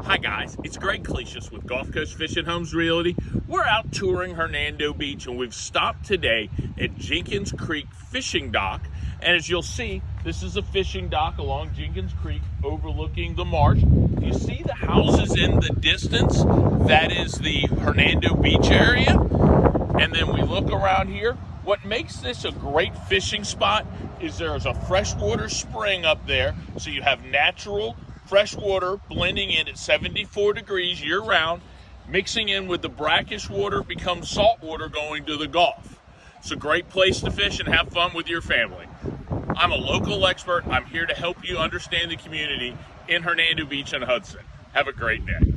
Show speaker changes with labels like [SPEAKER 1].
[SPEAKER 1] Hi guys, it's Greg Clesius with Gulf Coast Fishing Homes Realty. We're out touring Hernando Beach and we've stopped today at Jenkins Creek Fishing Dock. And as you'll see, this is a fishing dock along Jenkins Creek overlooking the marsh. You see the houses in the distance? That is the Hernando Beach area. And then we look around here. What makes this a great fishing spot is there's a freshwater spring up there, so you have natural fresh water blending in at 74 degrees year-round, mixing in with the brackish water becomes salt water going to the Gulf. It's a great place to fish and have fun with your family. I'm a local expert. I'm here to help you understand the community in Hernando Beach and Hudson. Have a great day.